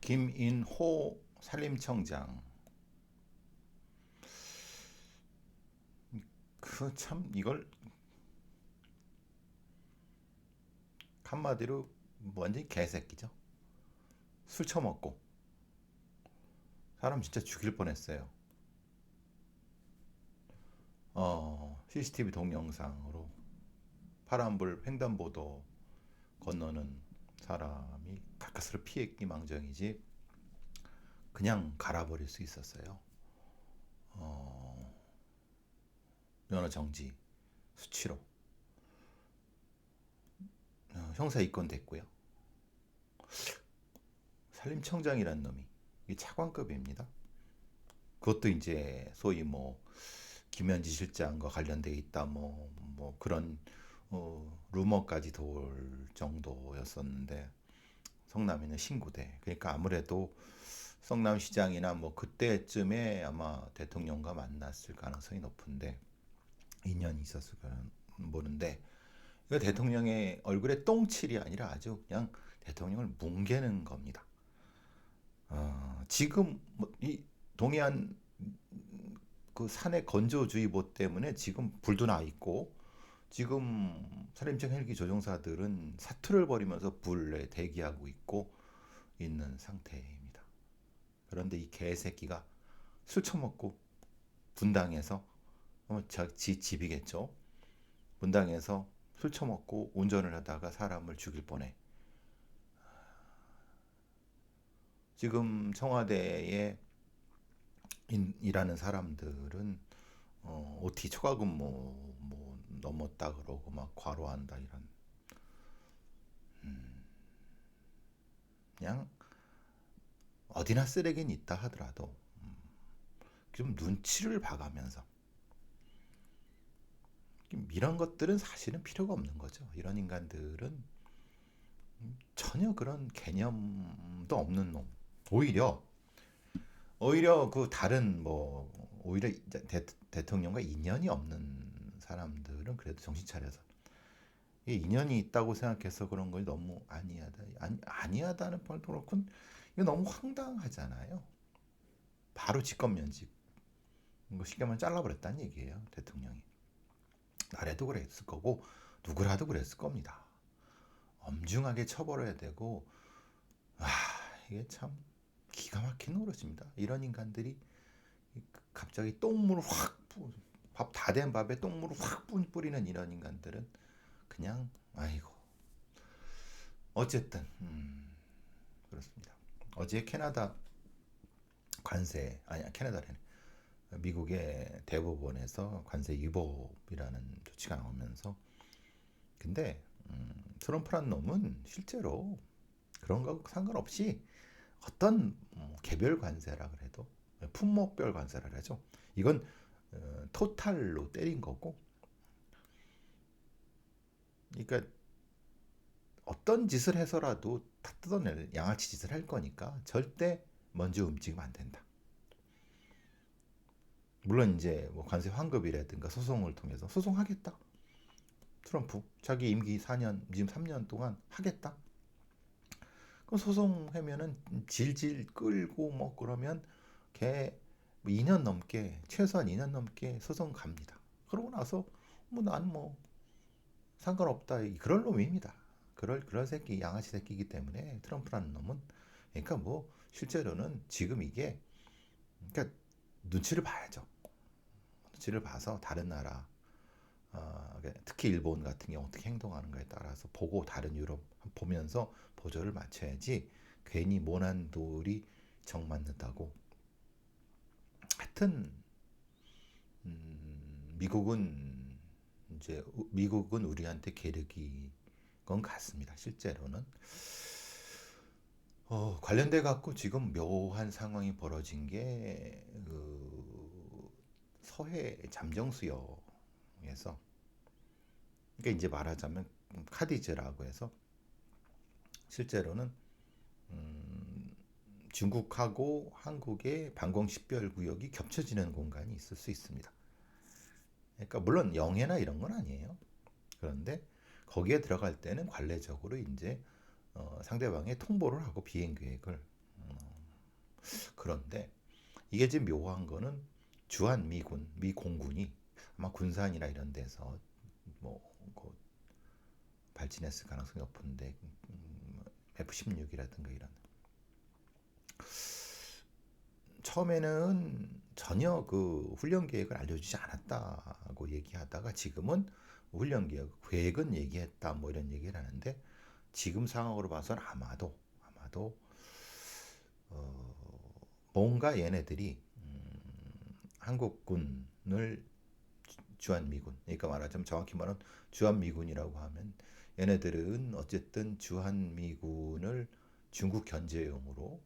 김인호 산림청장. 그 참 이걸 한마디로 완전히 개새끼죠. 술 처먹고 사람 진짜 죽일 뻔했어요. CCTV 동영상으로 파란불 횡단보도 건너는 사람이 가까스로 피했기 망정이지 그냥 갈아버릴 수 있었어요. 면허 정지, 수치로 형사 입건됐고요. 산림청장이란 놈이 이게 차관급입니다. 그것도 이제 소위 뭐 김현지 실장과 관련돼 있다 뭐 그런 루머까지 돌 정도였었는데 성남이는 신구대. 그러니까 아무래도 성남시장이나 뭐 그때쯤에 아마 대통령과 만났을 가능성이 높은데 인연이 있었을까 모르는데 이거 대통령의 얼굴에 똥칠이 아니라 아주 그냥 대통령을 뭉개는 겁니다. 지금 이 동해안 그 산의 건조주의보 때문에 지금 불도 나 있고 지금 산림청 헬기 조종사들은 사투를 벌이면서 불에 대기하고 있는 상태입니다. 그런데 이 개새끼가 술 처먹고 분당에서 지 집이겠죠. 분당에서 술 처먹고 운전을 하다가 사람을 죽일 뻔해. 지금 청와대에 일하는 사람들은 OT 초과 근무 뭐 넘었다 그러고 막 과로한다 이런 그냥 어디나 쓰레기는 있다 하더라도 좀 눈치를 봐가면서 이런 것들은 사실은 필요가 없는 거죠. 이런 인간들은 전혀 그런 개념도 없는 놈. 오히려 그 다른 뭐 오히려 대통령과 인연이 없는 사람들은 그래도 정신 차려서 이 인연이 있다고 생각해서 그런 걸 너무 아니하다는 말도 그렇고 이거 너무 황당하잖아요. 바로 직권면직 이거 쉽게 말하면 잘라버렸다는 얘기예요. 대통령이 나라도 그랬을 거고 누구라도 그랬을 겁니다. 엄중하게 처벌해야 되고 이게 참 기가 막힌 노릇입니다. 이런 인간들이 갑자기 똥물을 밥 다 된 밥에 똥물을 확 뿌리는 이런 인간들은 그냥 아이고 어쨌든 그렇습니다. 어제 캐나다 관세 아니야 캐나다래네 미국의 대법원에서 관세 위법이라는 조치가 나오면서 근데 트럼프란 놈은 실제로 그런 거 상관없이 어떤 개별 관세라 그래도 품목별 관세라 그러죠. 이건 토탈로 때린 거고 그러니까 어떤 짓을 해서라도 다 뜯어낼 양아치 짓을 할 거니까 절대 먼저 움직이면 안 된다. 물론 이제 뭐 관세 환급이라든가 소송을 통해서 소송하겠다. 트럼프 자기 임기 4년 지금 3년 동안 하겠다. 그럼 소송하면은 질질 끌고 뭐 그러면 걔 2년 넘게 최소한 2년 넘게 소송 갑니다. 그러고 나서 뭐 난 뭐 상관없다 그럴 놈입니다. 그럴 새끼 양아치 새끼이기 때문에 트럼프라는 놈은 그러니까 뭐 실제로는 지금 이게 그러니까 눈치를 봐야죠. 눈치를 봐서 다른 나라 특히 일본 같은 경우 어떻게 행동하는가에 따라서 보고 다른 유럽 보면서 보조를 맞춰야지 괜히 모난 돌이 정 맞는다고. 하여튼 미국은 우리한테 계륵이 건 같습니다. 실제로는 관련돼 갖고 지금 묘한 상황이 벌어진 게그 서해 잠정수역에서 그러니까 이제 말하자면 카디즈라고 해서 실제로는 중국하고 한국의 방공 식별 구역이 겹쳐지는 공간이 있을 수 있습니다. 그러니까 물론 영해나 이런 건 아니에요. 그런데 거기에 들어갈 때는 관례적으로 이제 상대방의 통보를 하고 비행 계획을 그런데 이게 지금 묘한 거는 주한 미군, 미 공군이 아마 군산이나 이런 데서 뭐 발진했을 가능성이 높은데 F-16이라든가 이런 처음에는 전혀 그 훈련 계획을 알려주지 않았다고 얘기하다가 지금은 훈련 계획은 얘기했다 뭐 이런 얘기를 하는데 지금 상황으로 봐서는 아마도 어, 뭔가 얘네들이 한국군을 주한미군 그러니까 말하자면 정확히 말하면 주한미군이라고 하면 얘네들은 어쨌든 주한미군을 중국 견제용으로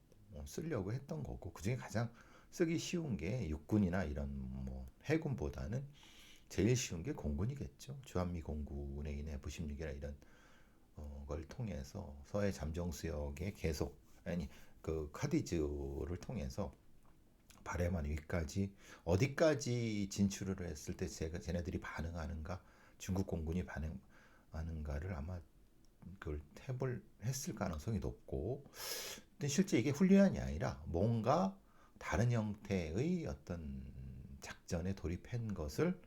쓰려고 했던 거고 그중에 가장 쓰기 쉬운 게 육군이나 이런 뭐 해군보다는 제일 쉬운 게 공군이겠죠. 주한미 공군에 있는 F-16이나 이런 걸 통해서 서해 잠정수역에 계속 아니 그 카디즈를 통해서 바레만 위까지 어디까지 진출을 했을 때 쟤네들이 반응하는가 중국 공군이 반응하는가를 아마 그걸 탭을 했을 가능성이 높고 근데 실제 이게 훈련이 아니라 뭔가 다른 형태의 어떤 작전에 돌입한 것을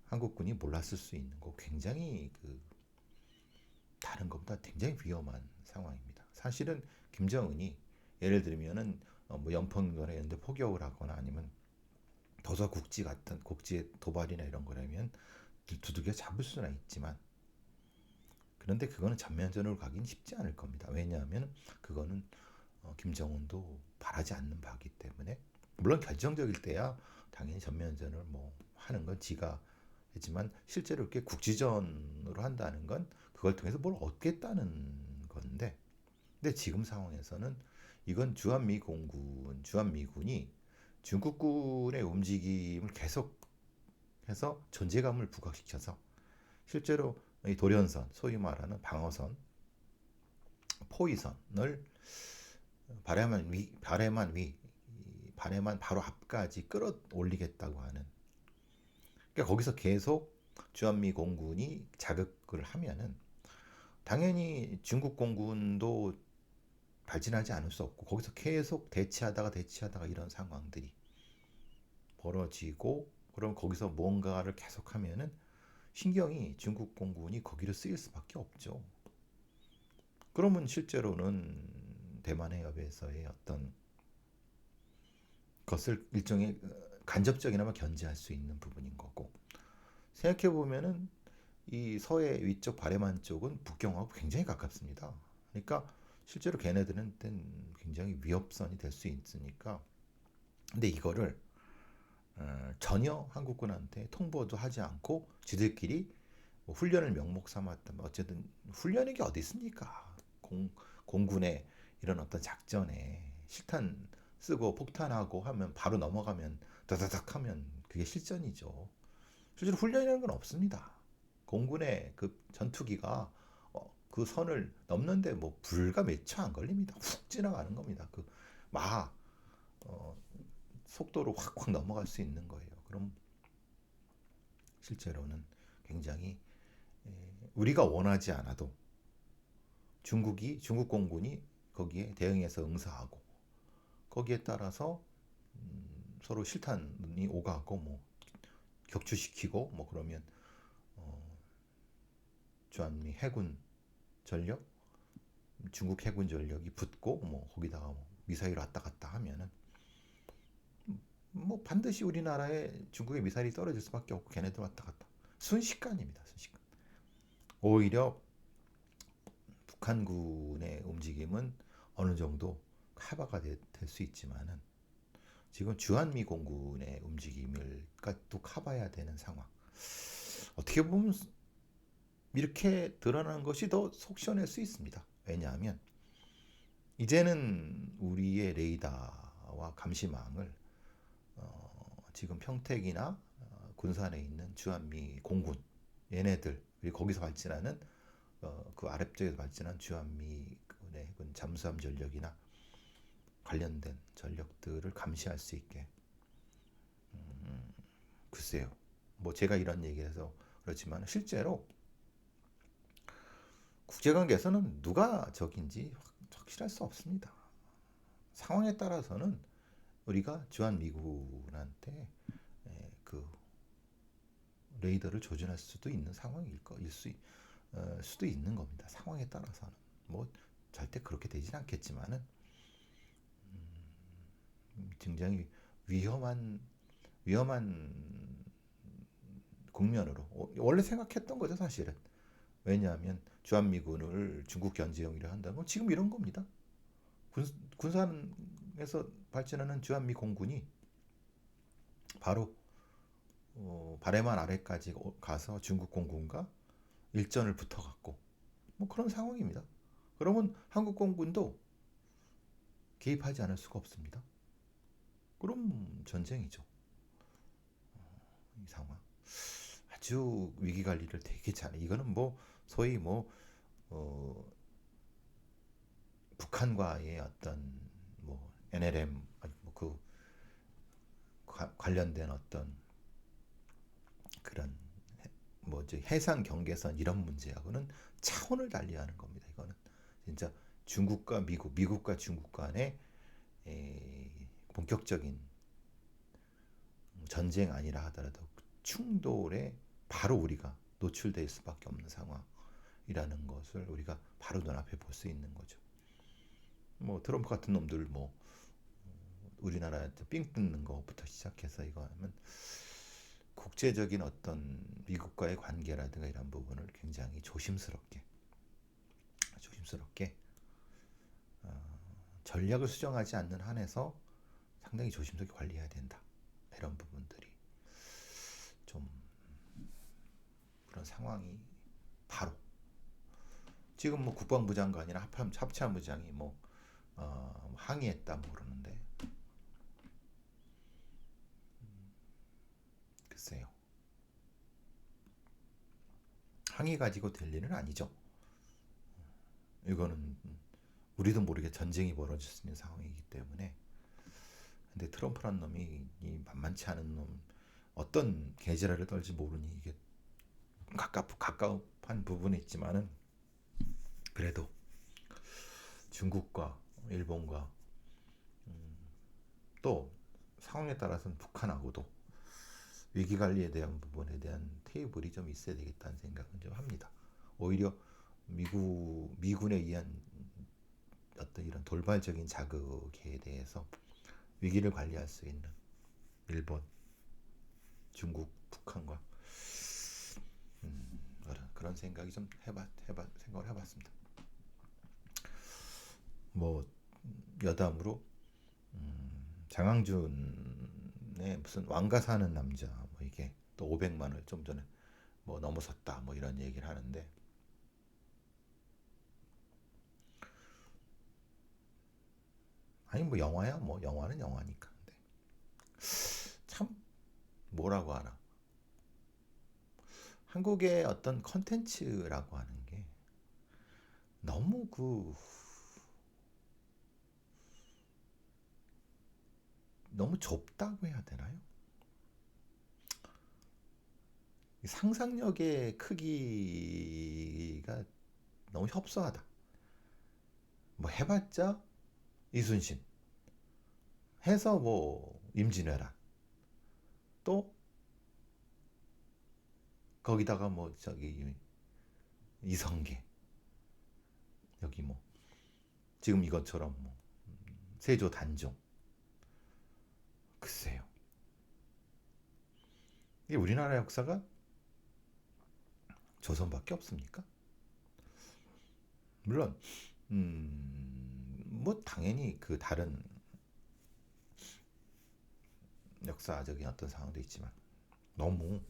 한국군이 몰랐을 수 있는 거 굉장히 그 다른 것보다 굉장히 위험한 상황입니다. 사실은 김정은이 예를 들면은 뭐 연평도나 이런 데 포격을 하거나 아니면 도서국지 같은 국지의 도발이나 이런 거라면 두들겨 잡을 수는 있지만 그런데 그거는 전면전으로 가긴 쉽지 않을 겁니다. 왜냐하면 그거는 김정은도 바라지 않는 바기 때문에 물론 결정적일 때야 당연히 전면전을 뭐 하는 건 지가 했지만 실제로 이렇게 국지전으로 한다는 건 그걸 통해서 뭘 얻겠다는 건데 근데 지금 상황에서는 이건 주한미군이 중국군의 움직임을 계속해서 존재감을 부각시켜서 실제로 이 돌연선, 소위 말하는 방어선, 포위선을 발해만 바로 앞까지 끌어올리겠다고 하는. 그러니까 거기서 계속 주한미 공군이 자극을 하면은 당연히 중국 공군도 발진하지 않을 수 없고 거기서 계속 대치하다가 이런 상황들이 벌어지고 그럼 거기서 뭔가를 계속하면은 신경이 중국 공군이 거기를 쓰일 수밖에 없죠. 그러면 실제로는 대만 해협에서의 어떤 것을 일종의 간접적이나마 견제할 수 있는 부분인 거고 생각해 보면은 이 서해 위쪽 바레만 쪽은 북경하고 굉장히 가깝습니다. 그러니까 실제로 걔네들은 굉장히 위협선이 될 수 있으니까 근데 이거를 전혀 한국군한테 통보도 하지 않고 지들끼리 뭐 훈련을 명목 삼았다면 어쨌든 훈련이 게 어디 있습니까? 공군의 이런 어떤 작전에 실탄 쓰고 폭탄하고 하면 바로 넘어가면 다다닥 하면 그게 실전이죠. 실제로 훈련이라는 건 없습니다. 공군의 그 전투기가 그 선을 넘는데 뭐 불과 몇 초 안 걸립니다. 훅 지나가는 겁니다. 막 어, 속도로 확확 넘어갈 수 있는 거예요. 그럼 실제로는 굉장히 우리가 원하지 않아도 중국 공군이 거기에 대응해서 응사하고 거기에 따라서 서로 실탄이 오가고 뭐 격추시키고 뭐 그러면 주한미 해군 전력, 중국 해군 전력이 붙고 뭐 거기다가 뭐 미사일 왔다 갔다 하면은 뭐 반드시 우리나라에 중국의 미사일이 떨어질 수밖에 없고 걔네들 왔다 갔다 순식간입니다. 순식간. 오히려 북한군의 움직임은 어느 정도 커버가 될 수 있지만은 지금 주한미 공군의 움직임을 또 커버해야 되는 상황. 어떻게 보면 이렇게 드러나는 것이 더 속 시원할 수 있습니다. 왜냐하면 이제는 우리의 레이더와 감시망을 지금 평택이나 군산에 있는 주한미 공군 얘네들 그리고 거기서 발진하는 그 아래쪽에서 발진한 주한미군의 잠수함 전력이나 관련된 전력들을 감시할 수 있게 글쎄요. 뭐 제가 이런 얘기해서 그렇지만 실제로 국제관계에서는 누가 적인지 확실할 수 없습니다. 상황에 따라서는 우리가 주한미군한테 그 레이더를 조준할 수도 있는 수도 있는 겁니다. 상황에 따라서는 뭐 절대 그렇게 되진 않겠지만은 굉장히 위험한 국면으로 원래 생각했던 거죠, 사실은. 왜냐하면 주한미군을 중국 견제용이라 한다면 지금 이런 겁니다. 군산에서 발전하는 주한미 공군이 바로 바레만 아래까지 가서 중국 공군과 일전을 붙어갖고 뭐 그런 상황입니다. 그러면 한국 공군도 개입하지 않을 수가 없습니다. 그럼 전쟁이죠. 이 상황. 아주 위기 관리를 되게 잘해. 이거는 뭐 소위 뭐 북한과의 어떤 뭐 NLM 뭐그 관련된 어떤 그런 뭐지 해상 경계선 이런 문제하고는 차원을 달리하는 겁니다. 이거는 진짜 미국과 중국 간의 본격적인 전쟁 아니라 하더라도 충돌에 바로 우리가 노출될 수밖에 없는 상황이라는 것을 우리가 바로 눈앞에 볼 수 있는 거죠. 뭐 트럼프 같은 놈들 뭐 우리나라한테 삥 뜯는 것부터 시작해서 이거 하면 국제적인 어떤 미국과의 관계라든가 이런 부분을 굉장히 조심스럽게 전략을 수정하지 않는 한에서 상당히 조심스럽게 관리해야 된다. 이런 부분들이 좀 그런 상황이 바로 지금 뭐 국방부 장관이나 합참부장이 뭐 항의했다 뭐 그러는데 글쎄요. 항의 가지고 될 일은 아니죠. 이거는 우리도 모르게 전쟁이 벌어질 수 있는 상황이기 때문에. 근데 트럼프란 놈이 이 만만치 않은 놈 어떤 계절을 떨지 모르니 이게 가까운 부분이 있지만은 그래도 중국과 일본과 또 상황에 따라서는 북한하고도 위기 관리에 대한 부분에 대한 테이블이 좀 있어야 되겠다는 생각은 좀 합니다. 오히려 미군에 의한 어떤 이런 돌발적인 자극에 대해서 위기를 관리할 수 있는 일본, 중국, 북한과 그런 생각이 좀 생각을 해봤습니다. 뭐 여담으로 장항준의 무슨 왕가 사는 남자 뭐 이게 또 500만을 좀 전에 뭐 넘어섰다 뭐 이런 얘기를 하는데 아니 뭐 영화야 뭐 영화는 영화니까 근데 참 뭐라고 하나 한국의 어떤 컨텐츠라고 하는 게 너무 너무 좁다고 해야 되나요? 상상력의 크기가 너무 협소하다. 뭐 해봤자 이순신 해서 뭐 임진왜란 또 거기다가 뭐 저기 이성계 여기 뭐 지금 이것처럼 뭐 세조 단종 글쎄요. 이게 우리나라 역사가 조선밖에 없습니까? 물론 뭐 당연히 그 다른 역사적인 어떤 상황도 있지만 너무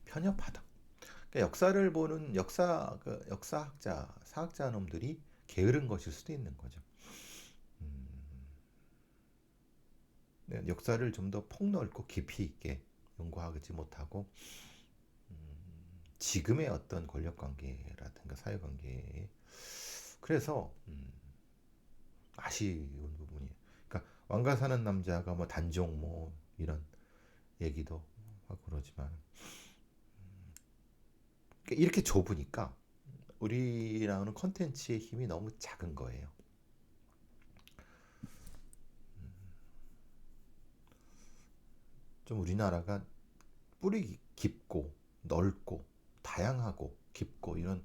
편협하다. 그러니까 역사를 보는 역사학자 사학자 놈들이 게으른 것일 수도 있는 거죠. 역사를 좀 더 폭넓고 깊이 있게 연구하지 못하고 지금의 어떤 권력 관계라든가 사회 관계에 그래서 아쉬운 부분이. 그러니까 왕가 사는 남자가 뭐 단종 뭐 이런 얘기도 하고 그러지만 그러니까 이렇게 좁으니까 우리 나오는 컨텐츠의 힘이 너무 작은 거예요. 좀 우리나라가 뿌리 깊고 넓고 다양하고 깊고 이런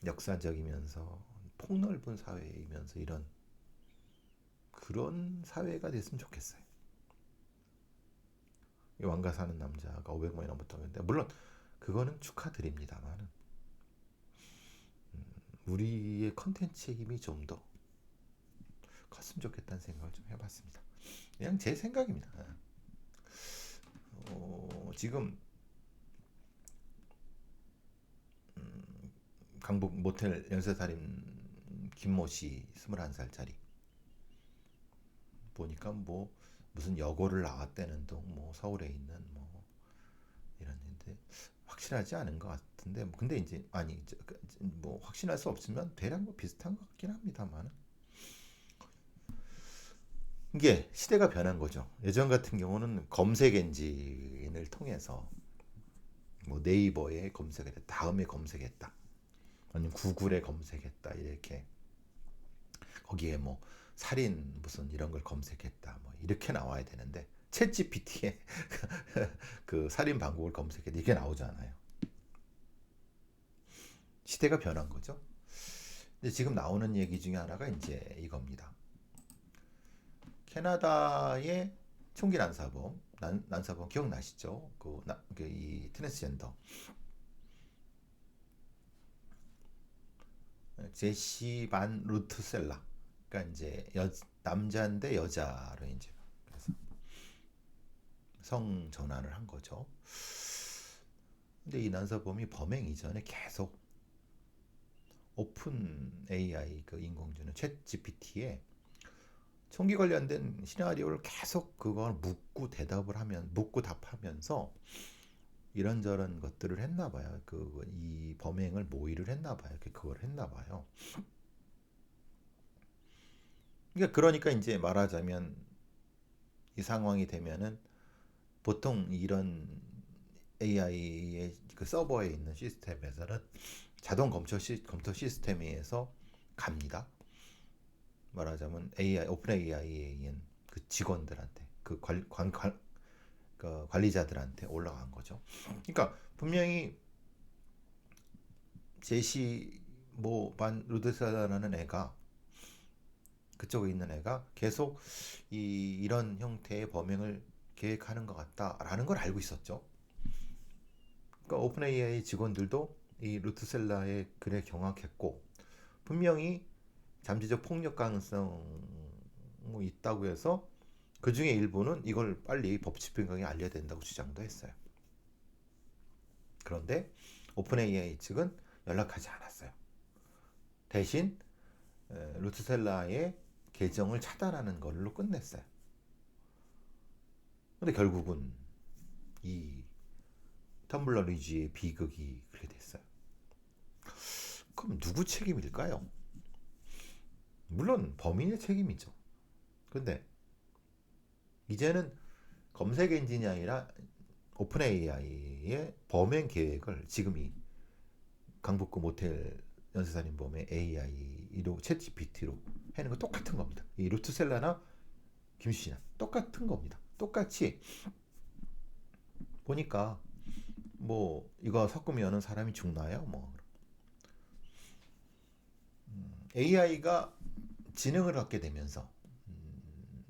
역사적이면서 폭넓은 사회이면서 이런 그런 사회가 됐으면 좋겠어요. 왕가 사는 남자가 500만이 넘었다는데 물론 그거는 축하드립니다만 우리의 컨텐츠의 힘이 좀 더 컸으면 좋겠다는 생각을 좀 해봤습니다. 그냥 제 생각입니다. 지금 강북 모텔 연쇄살인 김모 씨 21살짜리 보니까 뭐 무슨 여고를 나왔다는 둥 뭐 서울에 있는 뭐 이랬는데 확실하지 않은 것 같은데 근데 이제 아니 뭐 확신할 수 없지만 대략 뭐 비슷한 것 같긴 합니다만 이게 시대가 변한 거죠. 예전 같은 경우는 검색 엔진을 통해서 뭐 네이버에 검색했다, 다음에 검색했다, 아니면 구글에 검색했다 이렇게 거기에 뭐 살인 무슨 이런 걸 검색했다 뭐 이렇게 나와야 되는데 챗 GPT에 그 살인 방법을 검색해도 이게 나오잖아요. 시대가 변한 거죠. 근데 지금 나오는 얘기 중에 하나가 이제 이겁니다. 캐나다의 총기 난사범 기억나시죠? 이 트랜스젠더 제시 반 루트셀라. 그러니까 이제 남자인데 여자로 이제 그래서 성 전환을 한 거죠. 근데 이 난사범이 범행 이전에 계속 오픈 AI 그 인공지능 챗 GPT에 총기 관련된 시나리오를 계속 그걸 묻고 답하면서 이런저런 것들을 했나 봐요. 이 범행을 모의를 했나 봐요. 그걸 했나 봐요. 그러니까 이제 말하자면 이 상황이 되면은 보통 이런 AI의 그 서버에 있는 시스템에서는 자동 검토 시스템에서 갑니다. 말하자면 오픈 AI의 그 직원들한테 그 관리자들한테 올라간 거죠. 그러니까 분명히 제시 반 루드사라는 애가 그쪽에 있는 애가 계속 이런 형태의 범행을 계획하는 것 같다라는 걸 알고 있었죠. 그러니까 오픈 AI 직원들도 이 루트셀라의 글에 경악했고 분명히 잠재적 폭력 가능성이 있다고 해서 그 중에 일부는 이걸 빨리 법 집행관에 알려야 된다고 주장도 했어요. 그런데 오픈 AI 측은 연락하지 않았어요. 대신 루트셀라의 계정을 차단하는 걸로 끝냈어요. 근데 결국은 이 텀블러 리지의 비극이 그렇게 됐어요. 그럼 누구 책임일까요? 물론 범인의 책임이죠. 근데 이제는 검색 엔진이 아니라 오픈 AI의 범행 계획을 지금 이 강북구 모텔 연쇄살인범의 AI로 챗 GPT로 하는 거 똑같은 겁니다. 이 루트셀라나 김씨나 똑같은 겁니다. 똑같이 보니까 뭐 이거 섞으면 사람이 죽나요? 뭐 AI가 지능을 갖게 되면서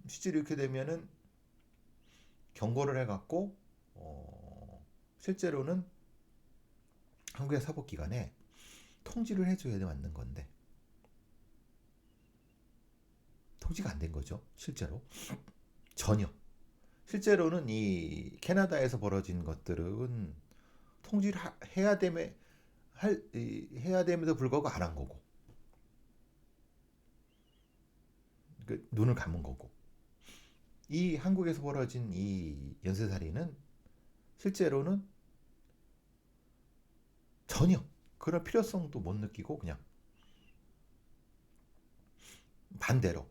실제로 이렇게 되면은 경고를 해갖고 실제로는 한국의 사법기관에 통지를 해줘야 맞는 건데 통지가 안 된 거죠. 실제로 전혀. 실제로는 이 캐나다에서 벌어진 것들은 통지를 해야 됨에도 불구하고 안 한 거고 눈을 감은 거고 이 한국에서 벌어진 이 연쇄살인은 실제로는 전혀 그런 필요성도 못 느끼고 그냥 반대로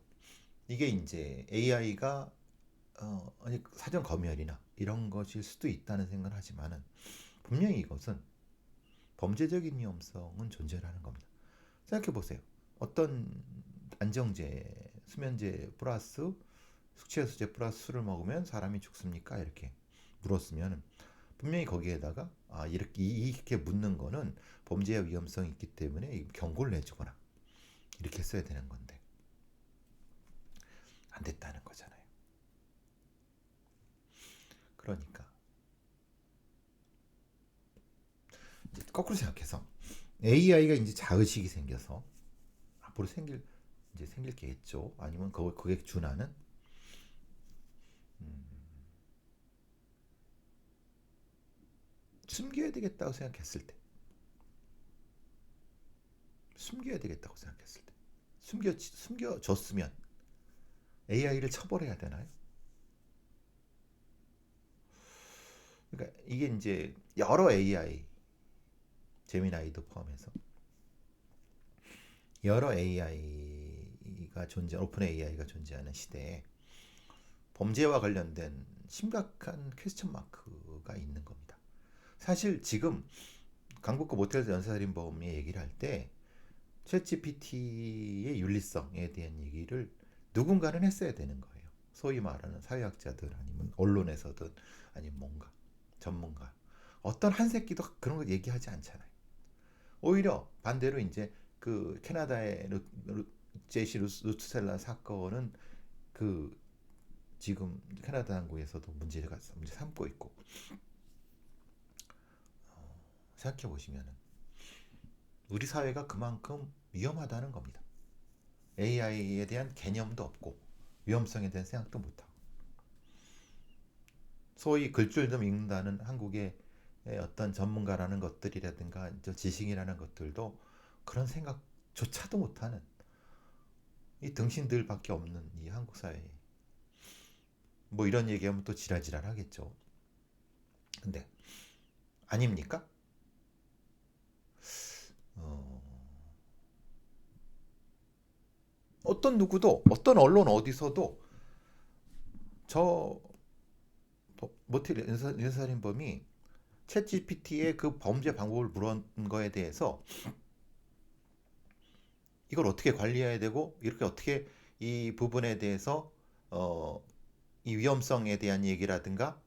이게 이제 AI가 아니 사전 검열이나 이런 것일 수도 있다는 생각을 하지만은 분명히 이것은 범죄적인 위험성은 존재하는 겁니다. 생각해 보세요. 어떤 안정제, 수면제 플러스 숙취해소제 플러스 술을 먹으면 사람이 죽습니까? 이렇게 물었으면 분명히 거기에다가 이렇게 묻는 거는 범죄의 위험성이 있기 때문에 경고를 내주거나 이렇게 써야 되는 건데 안 됐다는 거잖아요. 그러니까 이제 거꾸로 생각해서 AI가 이제 자의식이 생겨서 앞으로 생길 게 있죠. 아니면 그게 준하는 숨겨야 되겠다고 생각했을 때, 숨겨야 되겠다고 생각했을 때, 숨겨줬으면 AI를 처벌해야 되나요? 그러니까 이게 이제 여러 AI, 제미나이도 포함해서 여러 오픈 AI가 존재하는 시대에 범죄와 관련된 심각한 퀘스천 마크가 있는 겁니다. 사실 지금 강북구 모텔 연쇄살인범의 얘기를 할 때 챗GPT의 윤리성에 대한 얘기를 누군가는 했어야 되는 거예요. 소위 말하는 사회학자들 아니면 언론에서든 아니면 뭔가 전문가 어떤 한 새끼도 그런 거 얘기하지 않잖아요. 오히려 반대로 이제 그 캐나다의 제시 루트셀라 사건은 그 지금 캐나다 당국에서도 문제 삼고 있고 생각해 보시면은 우리 사회가 그만큼 위험하다는 겁니다. AI에 대한 개념도 없고 위험성에 대한 생각도 못하고 소위 글줄 좀 읽는다는 한국의 어떤 전문가라는 것들이라든가 지식이라는 것들도 그런 생각조차도 못하는 이 등신들밖에 없는 이 한국 사회에 뭐 이런 얘기하면 또 지랄지랄 하겠죠. 근데 아닙니까? 어, 어떤 누구도 어떤 언론 어디서도 저 모텔 연살인범이 챗 GPT의 그 범죄 방법을 물은 거에 대해서 이걸 어떻게 관리해야 되고 이렇게 어떻게 이 부분에 대해서 이 위험성에 대한 얘기라든가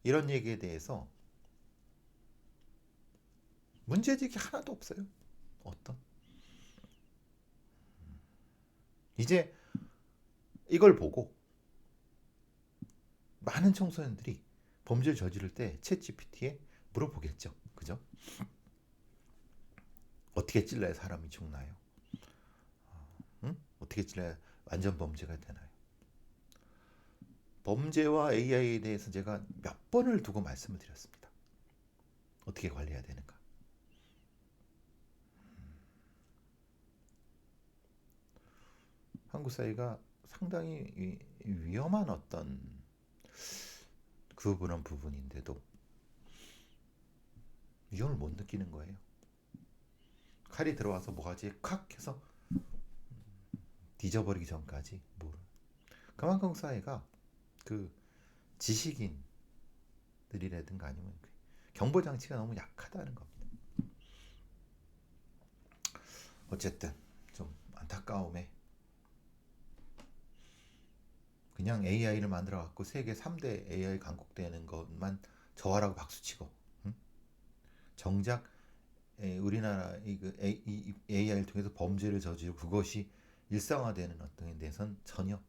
이런 얘기에 대해서 문제제기 하나도 없어요. 어떤 이제 이걸 보고 많은 청소년들이 범죄를 저지를 때 챗 GPT에 물어보겠죠. 그죠? 어떻게 찔러야 사람이 죽나요? 응? 어떻게 찔러야 완전 범죄가 되나요? 범죄와 AI에 대해서 제가 몇 번을 두고 말씀을 드렸습니다. 어떻게 관리해야 되는가? 한국 사회가 상당히 위험한 어떤 그런 부분인데도 위험을 못 느끼는 거예요. 칼이 들어와서 뭐가지 칵 해서 뒤져버리기 전까지 모르. 그만큼 사회가 그 지식인들이라든가 아니면 경보 장치가 너무 약하다는 겁니다. 어쨌든 좀 안타까움에 그냥 AI를 만들어 갖고 세계 3대 AI 강국되는 것만 저하라고 박수치고 정작 우리나라 AI를 통해서 범죄를 저지르고 그것이 일상화되는 어떤 데선 전혀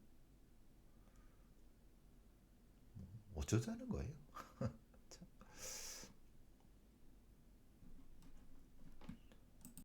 어쩌자는 거예요.